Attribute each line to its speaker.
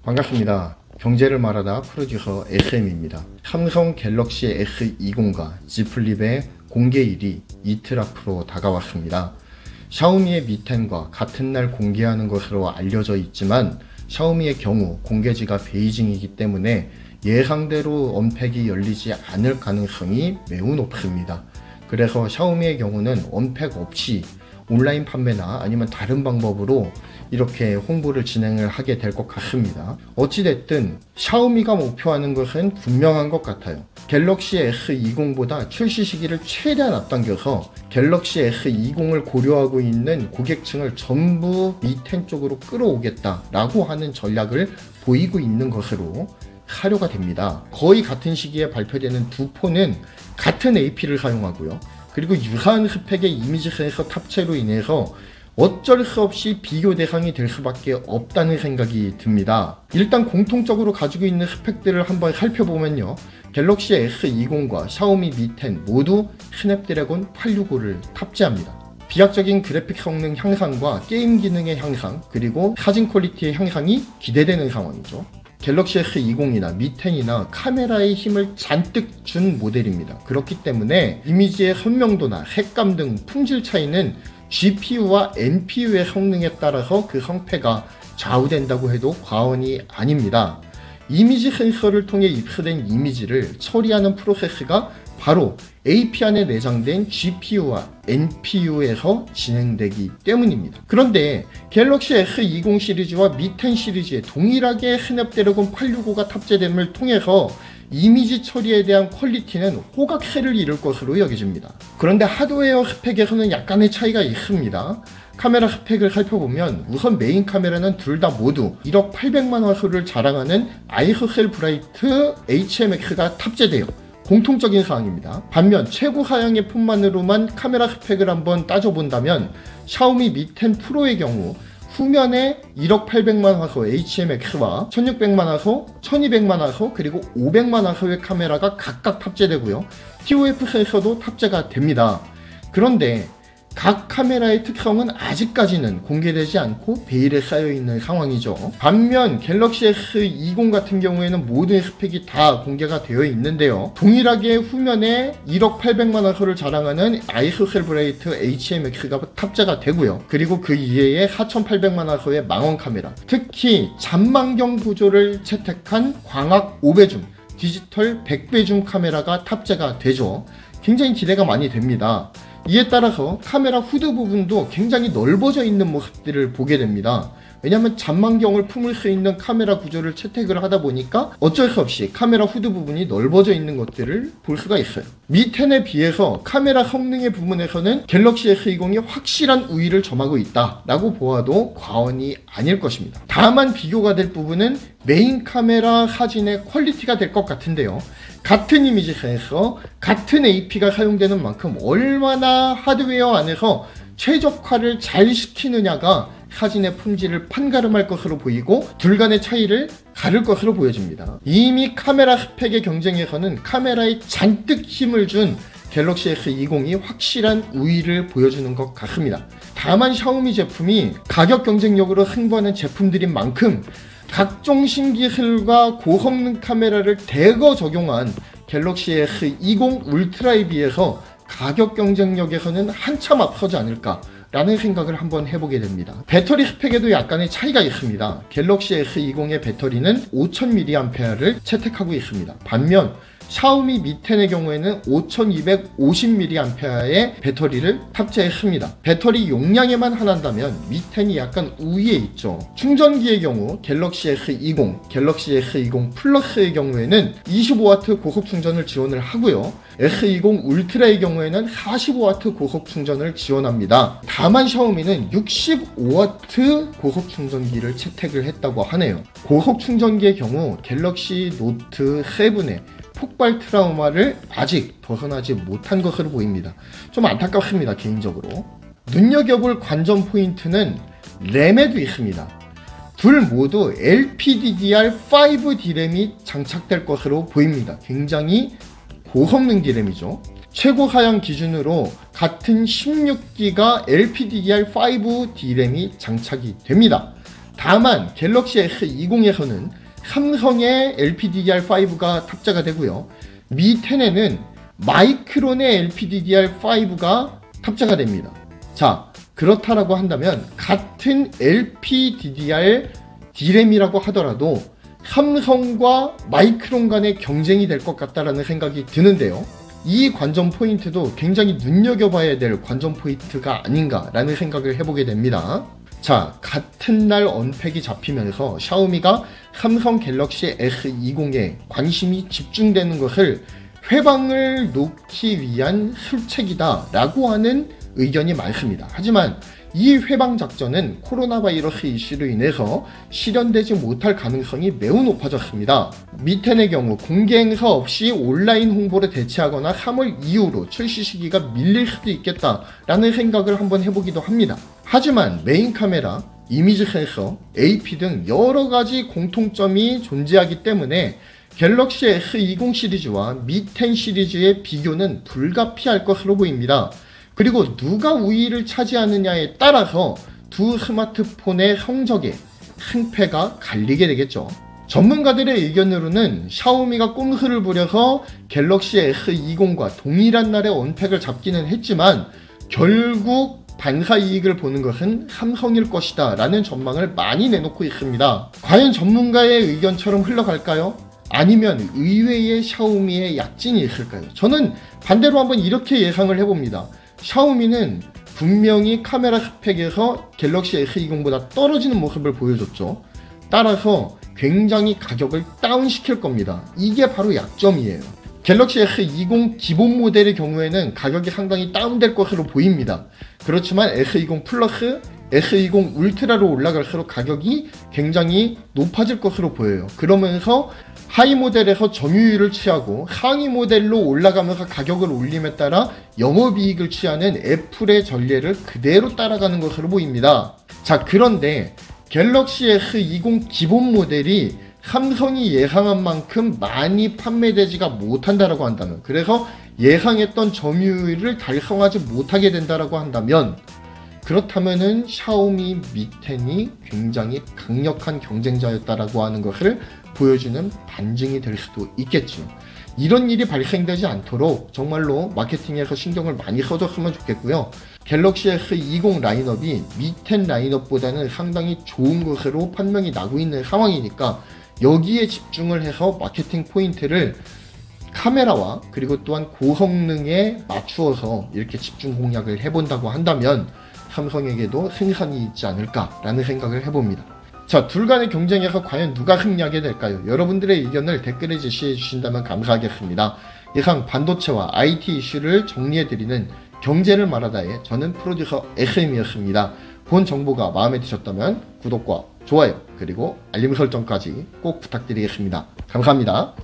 Speaker 1: 반갑습니다. 경제를 말하다 프로듀서 SM입니다. 삼성 갤럭시 S20과 Z 플립의 공개일이 이틀 앞으로 다가왔습니다. 샤오미의 Mi10과 같은 날 공개하는 것으로 알려져 있지만 샤오미의 경우 공개지가 베이징이기 때문에 예상대로 언팩이 열리지 않을 가능성이 매우 높습니다. 그래서 샤오미의 경우는 언팩 없이 온라인 판매나 아니면 다른 방법으로 이렇게 홍보를 진행을 하게 될 것 같습니다. 어찌됐든 샤오미가 목표하는 것은 분명한 것 같아요. 갤럭시 S20보다 출시 시기를 최대한 앞당겨서 갤럭시 S20을 고려하고 있는 고객층을 전부 Mi10 쪽으로 끌어오겠다라고 하는 전략을 보이고 있는 것으로 사료가 됩니다. 거의 같은 시기에 발표되는 두 폰은 같은 AP를 사용하고요. 그리고 유사한 스펙의 이미지 센서 탑재로 인해서 어쩔 수 없이 비교 대상이 될 수밖에 없다는 생각이 듭니다. 일단 공통적으로 가지고 있는 스펙들을 한번 살펴보면요. 갤럭시 S20과 샤오미 Mi10 모두 스냅드래곤 865를 탑재합니다. 비약적인 그래픽 성능 향상과 게임 기능의 향상, 그리고 사진 퀄리티의 향상이 기대되는 상황이죠. 갤럭시 S20이나 Mi10이나 카메라의 힘을 잔뜩 준 모델입니다. 그렇기 때문에 이미지의 선명도나 색감 등 품질 차이는 GPU와 NPU의 성능에 따라서 그 성패가 좌우된다고 해도 과언이 아닙니다. 이미지 센서를 통해 입수된 이미지를 처리하는 프로세스가 바로 AP 안에 내장된 GPU와 NPU에서 진행되기 때문입니다. 그런데 갤럭시 S20 시리즈와 Mi10 시리즈에 동일하게 스냅드래곤 865가 탑재됨을 통해서 이미지 처리에 대한 퀄리티는 호각세를 이룰 것으로 여겨집니다. 그런데 하드웨어 스펙에서는 약간의 차이가 있습니다. 카메라 스펙을 살펴보면 우선 메인 카메라는 둘 다 모두 1억 800만 화소를 자랑하는 아이소셀 브라이트 HMX가 탑재돼요. 공통적인 사항입니다. 반면 최고 사양의 폰만으로만 카메라 스펙을 한번 따져본다면 샤오미 Mi10 프로의 경우 후면에 1억 800만 화소 HMX와 1600만 화소, 1200만 화소, 그리고 500만 화소의 카메라가 각각 탑재되고요. TOF 센서도 탑재가 됩니다. 그런데 각 카메라의 특성은 아직까지는 공개되지 않고 베일에 쌓여있는 상황이죠. 반면 갤럭시 S20 같은 경우에는 모든 스펙이 다 공개가 되어 있는데요. 동일하게 후면에 1억 800만 화소를 자랑하는 아이소셀 브라이트 HMX가 탑재가 되고요. 그리고 그 이외에 4800만 화소의 망원 카메라, 특히 잔망경 보조를 채택한 광학 5배줌, 디지털 100배줌 카메라가 탑재가 되죠. 굉장히 기대가 많이 됩니다. 이에 따라서 카메라 후드 부분도 굉장히 넓어져 있는 모습들을 보게 됩니다. 왜냐하면 잔망경을 품을 수 있는 카메라 구조를 채택을 하다 보니까 어쩔 수 없이 카메라 후드 부분이 넓어져 있는 것들을 볼 수가 있어요. Mi10에 비해서 카메라 성능의 부분에서는 갤럭시 S20이 확실한 우위를 점하고 있다라고 보아도 과언이 아닐 것입니다. 다만 비교가 될 부분은 메인 카메라 사진의 퀄리티가 될 것 같은데요. 같은 이미지 센서, 같은 AP가 사용되는 만큼 얼마나 하드웨어 안에서 최적화를 잘 시키느냐가 사진의 품질을 판가름할 것으로 보이고 둘 간의 차이를 가를 것으로 보여집니다. 이미 카메라 스펙의 경쟁에서는 카메라에 잔뜩 힘을 준 갤럭시 S20이 확실한 우위를 보여주는 것 같습니다. 다만 샤오미 제품이 가격 경쟁력으로 승부하는 제품들인 만큼 각종 신기술과 고성능 카메라를 대거 적용한 갤럭시 S20 울트라에 비해서 가격 경쟁력에서는 한참 앞서지 않을까 라는 생각을 한번 해보게 됩니다. 배터리 스펙에도 약간의 차이가 있습니다. 갤럭시 S20의 배터리는 5000mAh를 채택하고 있습니다. 반면 샤오미 Mi10의 경우에는 5250mAh의 배터리를 탑재했습니다. 배터리 용량에만 한한다면 Mi10이 약간 우위에 있죠. 충전기의 경우 갤럭시 S20, 갤럭시 S20 플러스의 경우에는 25W 고속 충전을 지원을 하고요. S20 울트라의 경우에는 45W 고속 충전을 지원합니다. 다만 샤오미는 65W 고속 충전기를 채택을 했다고 하네요. 고속 충전기의 경우 갤럭시 노트 7의 폭발 트라우마를 아직 벗어나지 못한 것으로 보입니다. 좀 안타깝습니다, 개인적으로. 눈여겨볼 관전 포인트는 램에도 있습니다. 둘 모두 LPDDR5 D램이 장착될 것으로 보입니다. 굉장히 고성능 D램이죠. 최고 사양 기준으로 같은 16기가 LPDDR5 D램이 장착이 됩니다. 다만 갤럭시 S20에서는 삼성의 LPDDR5가 탑재가 되고요. 미 10에는 마이크론의 LPDDR5가 탑재가 됩니다. 자, 그렇다라고 한다면 같은 LPDDR D램이라고 하더라도 삼성과 마이크론 간의 경쟁이 될 것 같다라는 생각이 드는데요. 이 관전 포인트도 굉장히 눈여겨봐야 될 관전 포인트가 아닌가라는 생각을 해보게 됩니다. 자, 같은 날 언팩이 잡히면서 샤오미가 삼성 갤럭시 S20에 관심이 집중되는 것을 회방을 놓기 위한 술책이다 라고 하는 의견이 많습니다. 하지만 이 회방 작전은 코로나 바이러스 이슈로 인해서 실현되지 못할 가능성이 매우 높아졌습니다. 미10의 경우 공개 행사 없이 온라인 홍보를 대체하거나 3월 이후로 출시 시기가 밀릴 수도 있겠다라는 생각을 한번 해보기도 합니다. 하지만 메인 카메라, 이미지 센서, AP 등 여러가지 공통점이 존재하기 때문에 갤럭시 S20 시리즈와 미10 시리즈의 비교는 불가피할 것으로 보입니다. 그리고 누가 우위를 차지하느냐에 따라서 두 스마트폰의 성적에 승패가 갈리게 되겠죠. 전문가들의 의견으로는 샤오미가 꼼수를 부려서 갤럭시 S20과 동일한 날에 언팩을 잡기는 했지만 결국 반사 이익을 보는 것은 삼성일 것이다 라는 전망을 많이 내놓고 있습니다. 과연 전문가의 의견처럼 흘러갈까요? 아니면 의외의 샤오미의 약진이 있을까요? 저는 반대로 한번 이렇게 예상을 해봅니다. 샤오미는 분명히 카메라 스펙에서 갤럭시 S20보다 떨어지는 모습을 보여줬죠. 따라서 굉장히 가격을 다운시킬 겁니다. 이게 바로 약점이에요. 갤럭시 S20 기본 모델의 경우에는 가격이 상당히 다운될 것으로 보입니다. 그렇지만 S20 플러스, S20 울트라로 올라갈수록 가격이 굉장히 높아질 것으로 보여요. 그러면서 하이 모델에서 점유율을 취하고 상위 모델로 올라가면서 가격을 올림에 따라 영업이익을 취하는 애플의 전례를 그대로 따라가는 것으로 보입니다. 자, 그런데 갤럭시 S20 기본 모델이 삼성이 예상한 만큼 많이 판매되지가 못한다라고 한다면, 그래서 예상했던 점유율을 달성하지 못하게 된다라고 한다면, 그렇다면은 샤오미 미10이 굉장히 강력한 경쟁자였다라고 하는 것을 보여주는 반증이 될 수도 있겠죠. 이런 일이 발생되지 않도록 정말로 마케팅에서 신경을 많이 써줬으면 좋겠고요. 갤럭시 S20 라인업이 미10 라인업보다는 상당히 좋은 것으로 판명이 나고 있는 상황이니까 여기에 집중을 해서 마케팅 포인트를 카메라와 그리고 또한 고성능에 맞추어서 이렇게 집중 공략을 해본다고 한다면 삼성에게도 승산이 있지 않을까라는 생각을 해봅니다. 자, 둘 간의 경쟁에서 과연 누가 승리하게 될까요? 여러분들의 의견을 댓글에 제시해 주신다면 감사하겠습니다. 이상 반도체와 IT 이슈를 정리해드리는 경제를 말하다의 저는 프로듀서 SM이었습니다. 본 정보가 마음에 드셨다면 구독과 좋아요 그리고 알림 설정까지 꼭 부탁드리겠습니다. 감사합니다.